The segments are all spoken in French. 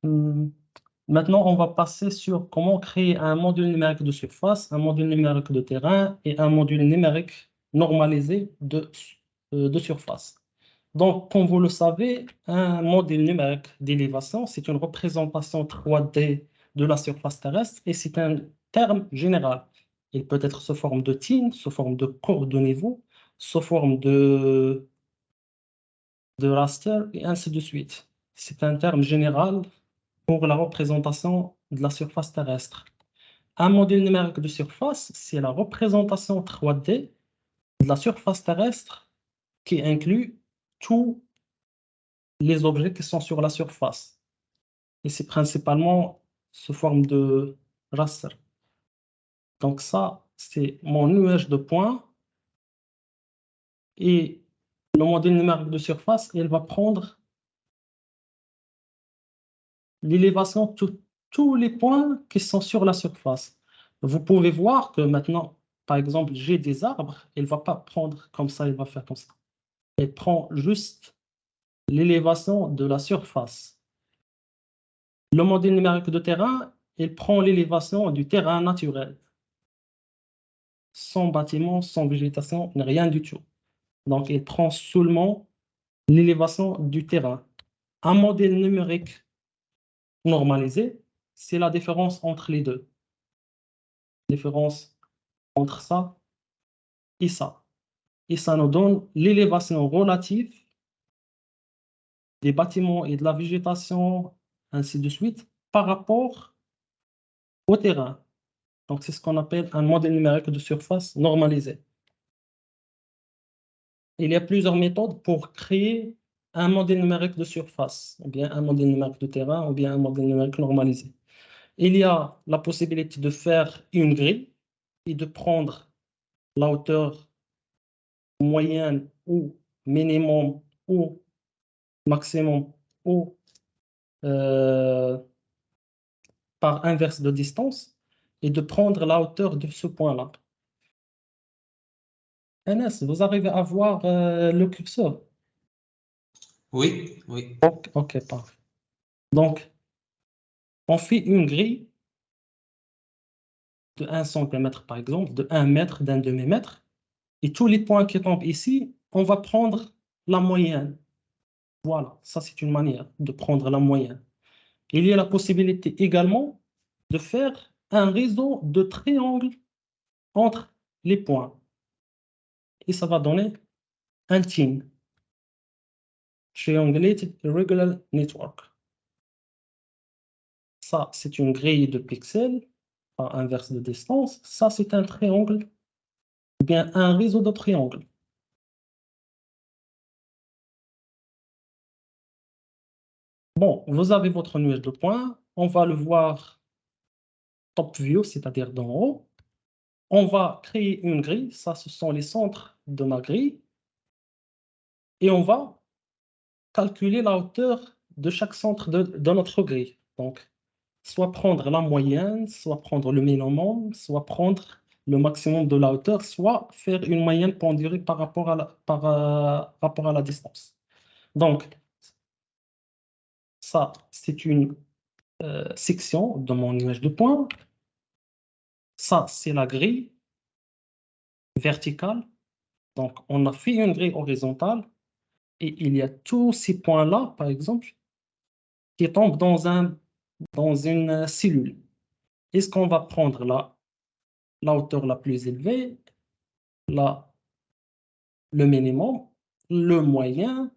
Hmm. Maintenant, on va passer sur comment créer un module numérique de surface, un module numérique de terrain et un module numérique normalisé de surface. Donc, comme vous le savez, un modèle numérique d'élévation, c'est une représentation 3D de la surface terrestre et c'est un terme général. Il peut être sous forme de tine, sous forme de courbe de niveau, sous forme de raster et ainsi de suite. C'est un terme général pour la représentation de la surface terrestre. Un modèle numérique de surface, c'est la représentation 3D de la surface terrestre qui inclut tous les objets qui sont sur la surface. Et c'est principalement sous forme de raster. Donc ça, c'est mon nuage de points. Et le modèle numérique de surface, il va prendre l'élévation de tous les points qui sont sur la surface. Vous pouvez voir que maintenant, par exemple, j'ai des arbres, il ne va pas prendre comme ça, il va faire comme ça. Il prend juste l'élévation de la surface. Le modèle numérique de terrain, il prend l'élévation du terrain naturel, sans bâtiment, sans végétation, rien du tout. Donc, il prend seulement l'élévation du terrain. Un modèle numérique normalisé, c'est la différence entre les deux. La différence entre ça et ça. Et ça nous donne l'élévation relative des bâtiments et de la végétation, ainsi de suite, par rapport au terrain. Donc, c'est ce qu'on appelle un modèle numérique de surface normalisé. Il y a plusieurs méthodes pour créer un modèle numérique de surface, ou bien un modèle numérique de terrain, ou bien un modèle numérique normalisé. Il y a la possibilité de faire une grille et de prendre la hauteur moyenne ou minimum ou maximum ou euh, par inverse de distance et de prendre la hauteur de ce point-là. Enes, vous arrivez à voir le curseur? Oui, oui. Ok, ok, parfait. Donc, on fait une grille de 1 centimètre, par exemple, de 1 mètre, d'un demi-mètre, et tous les points qui tombent ici, on va prendre la moyenne. Voilà, ça c'est une manière de prendre la moyenne. Il y a la possibilité également de faire un réseau de triangles entre les points. Et ça va donner un TIN, Triangulated Irregular Network. Ça, c'est une grille de pixels par inverse de distance. Ça, c'est un triangle, ou bien un réseau de triangles. Bon, vous avez votre nuage de points. On va le voir top view, c'est-à-dire d'en haut. On va créer une grille. Ça, ce sont les centres de ma grille. Et on va calculer la hauteur de chaque centre de notre grille. Donc, soit prendre la moyenne, soit prendre le minimum, soit prendre le maximum de la hauteur, soit faire une moyenne pondérée par rapport à rapport à la distance. Donc, ça, c'est une section de mon nuage de points. Ça, c'est la grille verticale. Donc, on a fait une grille horizontale et il y a tous ces points-là, par exemple, qui tombent dans une cellule. Est-ce qu'on va prendre la hauteur la plus élevée, la, le minimum, le moyen,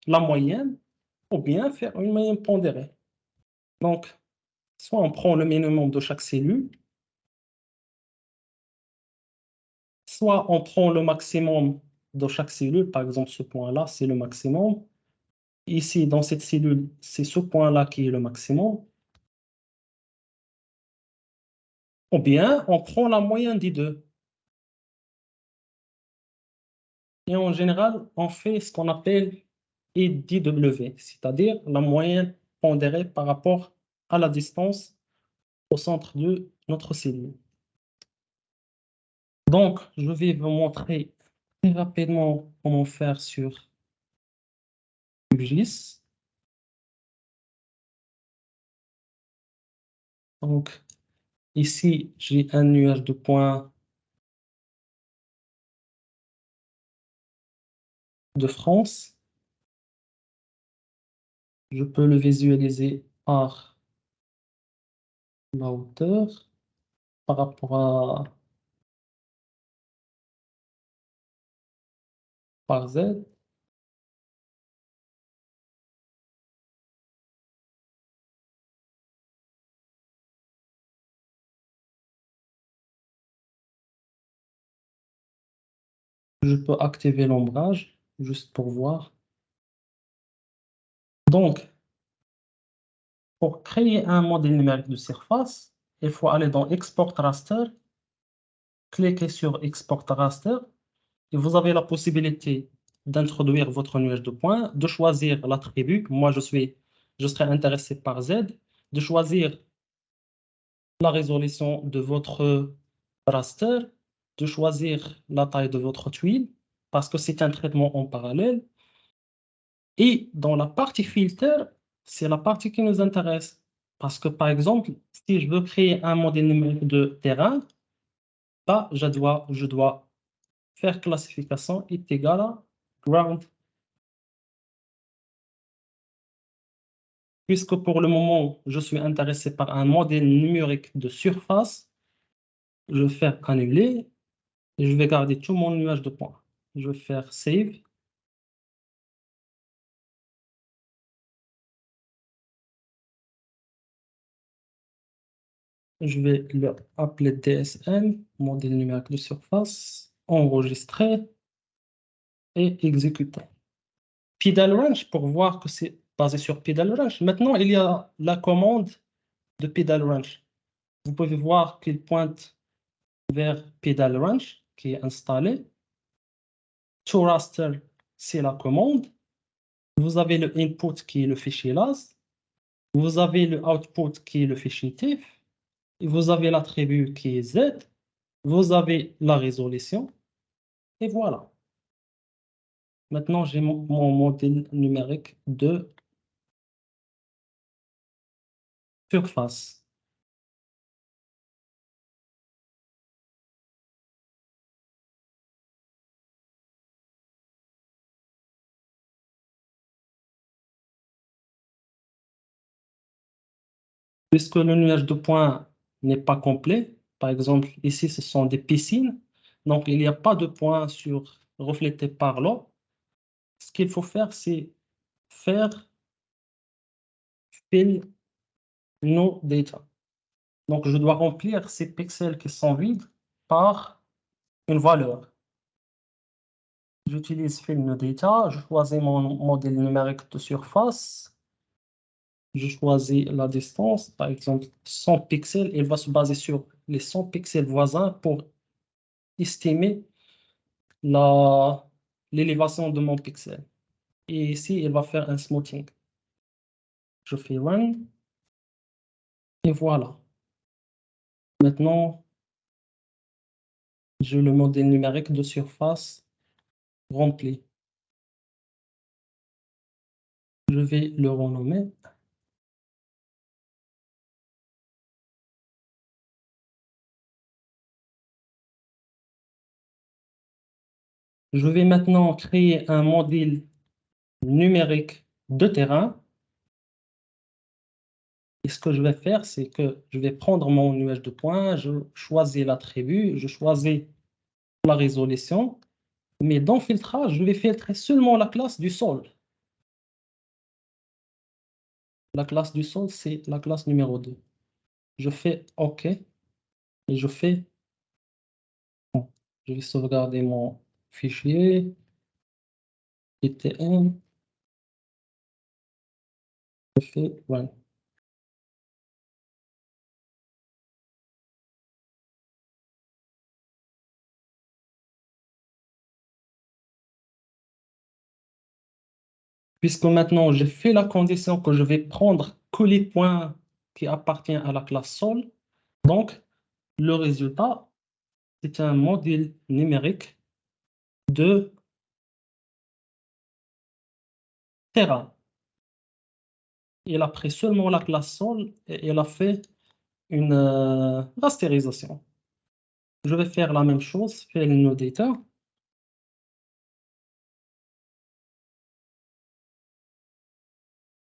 la moyenne, ou bien faire une moyenne pondérée? Donc, soit on prend le minimum de chaque cellule, soit on prend le maximum de chaque cellule. Par exemple, ce point-là, c'est le maximum. Ici, dans cette cellule, c'est ce point-là qui est le maximum. Ou bien, on prend la moyenne des deux. Et en général, on fait ce qu'on appelle EDW, c'est-à-dire la moyenne pondérée par rapport à la distance au centre de notre cellule. Donc, je vais vous montrer très rapidement comment faire sur QGIS. Donc, ici, j'ai un nuage de points de France. Je peux le visualiser par la hauteur, par rapport à par Z. Je peux activer l'ombrage, juste pour voir. Donc, pour créer un modèle numérique de surface, il faut aller dans Export Raster, cliquer sur Export Raster, et vous avez la possibilité d'introduire votre nuage de points, de choisir l'attribut. Moi, je serais intéressé par Z, de choisir la résolution de votre raster, de choisir la taille de votre tuile, parce que c'est un traitement en parallèle. Et dans la partie filter, c'est la partie qui nous intéresse. Parce que, par exemple, si je veux créer un modèle numérique de terrain, bah, je dois faire classification est égal à ground. Puisque pour le moment, je suis intéressé par un modèle numérique de surface, je vais faire annuler et je vais garder tout mon nuage de points. Je vais faire save. Je vais l'appeler DSM, modèle numérique de surface, enregistrer et exécuter. Pedal Wrench pour voir que c'est basé sur Pedal Wrench. Maintenant, il y a la commande de Pedal Wrench. Vous pouvez voir qu'il pointe vers Pedal Wrench qui est installé. To raster, c'est la commande. Vous avez le input qui est le fichier LAS. Vous avez le output qui est le fichier TIFF. Et vous avez l'attribut qui est Z. Vous avez la résolution. Et voilà. Maintenant, j'ai mon modèle numérique de surface. Puisque le nuage de points n'est pas complet, par exemple, ici, ce sont des piscines, donc il n'y a pas de points reflétés par l'eau. Ce qu'il faut faire, c'est faire fill no data. Donc, je dois remplir ces pixels qui sont vides par une valeur. J'utilise fill no data, je choisis mon modèle numérique de surface, je choisis la distance, par exemple 100 pixels, il va se baser sur les 100 pixels voisins pour estimer l'élévation de mon pixel. Et ici, il va faire un smoothing. Je fais run. Et voilà. Maintenant, j'ai le modèle numérique de surface rempli. Je vais le renommer. Je vais maintenant créer un modèle numérique de terrain. Et ce que je vais faire, c'est que je vais prendre mon nuage de points, je choisis l'attribut, je choisis la résolution, mais dans filtrage, je vais filtrer seulement la classe du sol. La classe du sol, c'est la classe numéro 2. Je fais OK et je fais... Bon, je vais sauvegarder mon fichier ETN. Je fais run. Puisque maintenant j'ai fait la condition que je vais prendre que les points qui appartiennent à la classe sol, donc le résultat, c'est un modèle numérique de terrain. Il a pris seulement la classe sol et il a fait une rasterisation. Je vais faire la même chose, faire no data.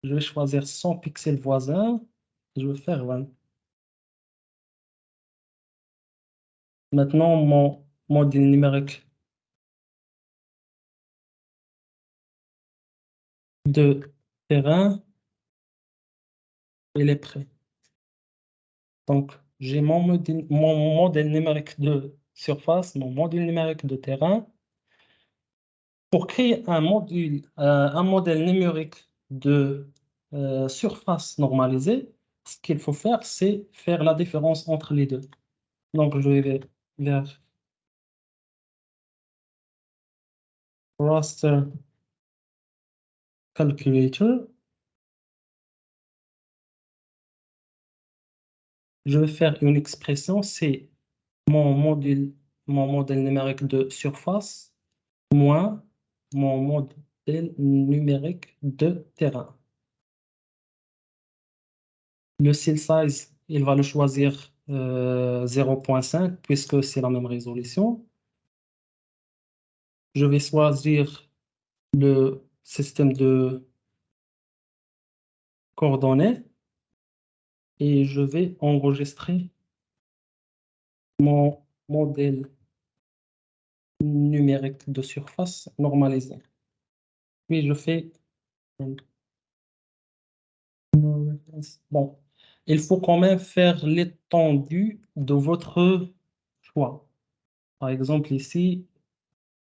Je vais choisir 100 pixels voisins. Je vais faire 20. Maintenant, mon modèle numérique de terrain, il est prêt. Donc, j'ai mon modèle numérique de surface, mon modèle numérique de terrain. Pour créer un modèle numérique de surface normalisée, ce qu'il faut faire, c'est faire la différence entre les deux. Donc, je vais vers Raster Calculator. Je vais faire une expression, c'est mon modèle numérique de surface moins mon modèle numérique de terrain. Le cell size, il va le choisir 0.5 puisque c'est la même résolution. Je vais choisir le système de coordonnées et je vais enregistrer mon modèle numérique de surface normalisé. Puis je fais... Bon, il faut quand même faire l'étendue de votre choix. Par exemple, ici,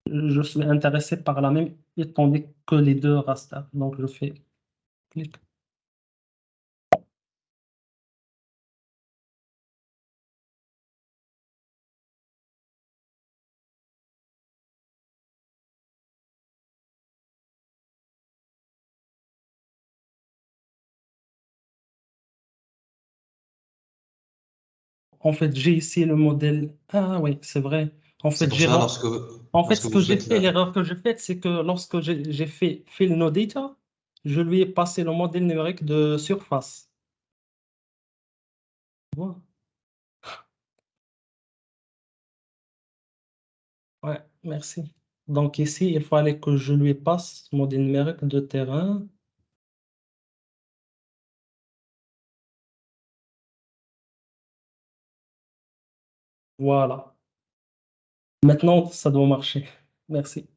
je suis intéressé par la même étendue que les deux rasters. Donc, je fais clic. En fait, j'ai ici le modèle. Ah oui, c'est vrai. En C'est fait, pour ça, lorsque, ce lorsque que vous j'ai faites fait, la... l'erreur que j'ai faite, c'est que lorsque j'ai fait fill no data, je lui ai passé le modèle numérique de surface. Voilà. Ouais, merci. Donc ici, il fallait que je lui passe le modèle numérique de terrain. Voilà. Maintenant, ça doit marcher. Merci.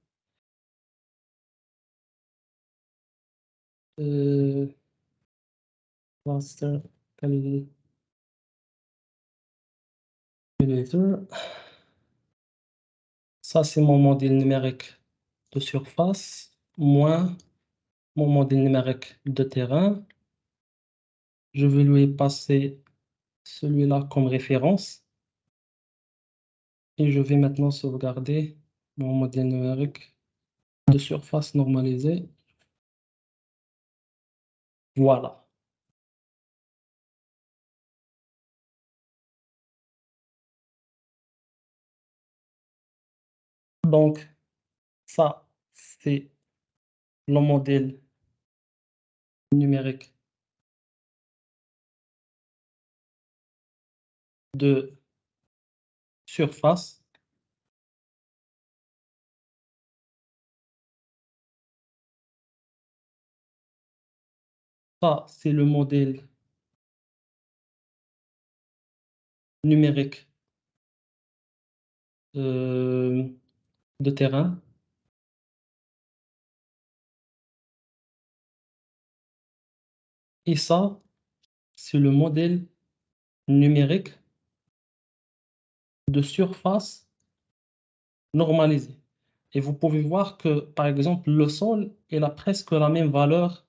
Euh, Raster Calculator. Ça, c'est mon modèle numérique de surface, moins mon modèle numérique de terrain. Je vais lui passer celui-là comme référence et je vais maintenant sauvegarder mon modèle numérique de surface normalisé. Voilà. Donc, ça, c'est le modèle numérique de surface. Ça, c'est le modèle numérique de terrain. Et ça, c'est le modèle numérique de surface normalisé. Et vous pouvez voir que, par exemple, le sol, il a presque la même valeur,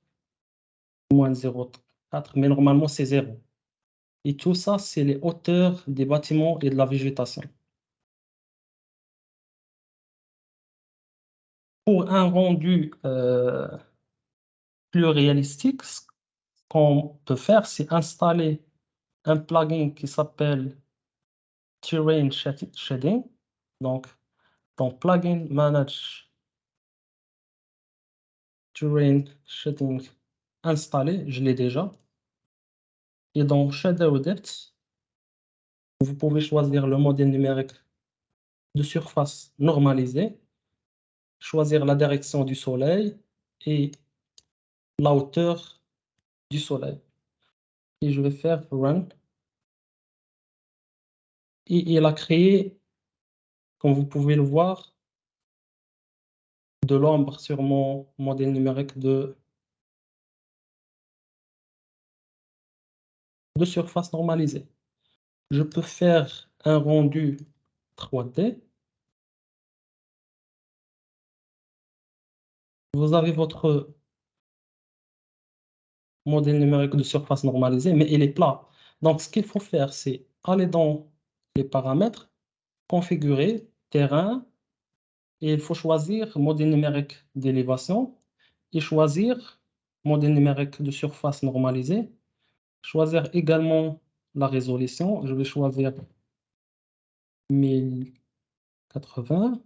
moins 0,4, mais normalement, c'est 0. Et tout ça, c'est les hauteurs des bâtiments et de la végétation. Pour un rendu plus réalistique, ce qu'on peut faire, c'est installer un plugin qui s'appelle Terrain Shading. Donc, dans Plugin Manage Terrain Shading installé, je l'ai déjà. Et dans Shadow Depth, vous pouvez choisir le modèle numérique de surface normalisée, choisir la direction du soleil et la hauteur du soleil. Et je vais faire Run. Et il a créé, comme vous pouvez le voir, de l'ombre sur mon modèle numérique de surface normalisée. Je peux faire un rendu 3D. Vous avez votre modèle numérique de surface normalisée, mais il est plat. Donc, ce qu'il faut faire, c'est aller dans les paramètres, configurer, terrain, et il faut choisir modèle numérique d'élévation et choisir modèle numérique de surface normalisée. Choisir également la résolution. Je vais choisir 1080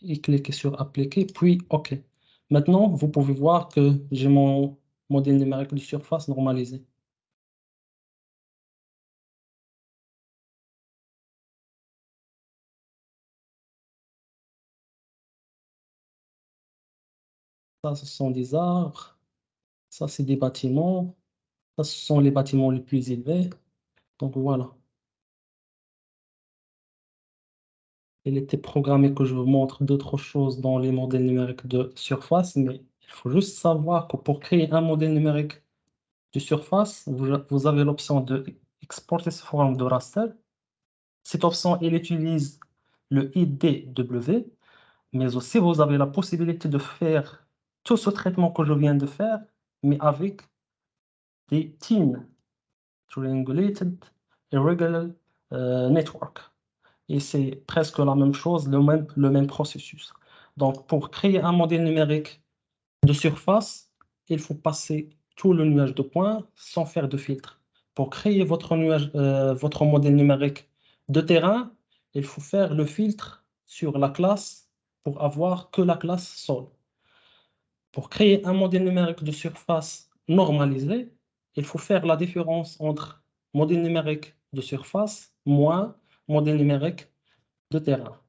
et cliquer sur appliquer, puis OK. Maintenant, vous pouvez voir que j'ai mon modèle numérique de surface normalisé. Ça, ce sont des arbres. Ça, c'est des bâtiments. Ça, ce sont les bâtiments les plus élevés. Donc, voilà. Il était programmé que je vous montre d'autres choses dans les modèles numériques de surface, mais il faut juste savoir que pour créer un modèle numérique de surface, vous avez l'option de exporter sous forme de raster. Cette option, elle utilise le IDW, mais aussi vous avez la possibilité de faire tout ce traitement que je viens de faire, mais avec des TIN, Triangulated Irregular Network. Et c'est presque la même chose, le même processus. Donc, pour créer un modèle numérique de surface, il faut passer tout le nuage de points sans faire de filtre. Pour créer votre modèle numérique de terrain, il faut faire le filtre sur la classe pour avoir que la classe sol. Pour créer un modèle numérique de surface normalisé, il faut faire la différence entre modèle numérique de surface moins modèle numérique de terrain.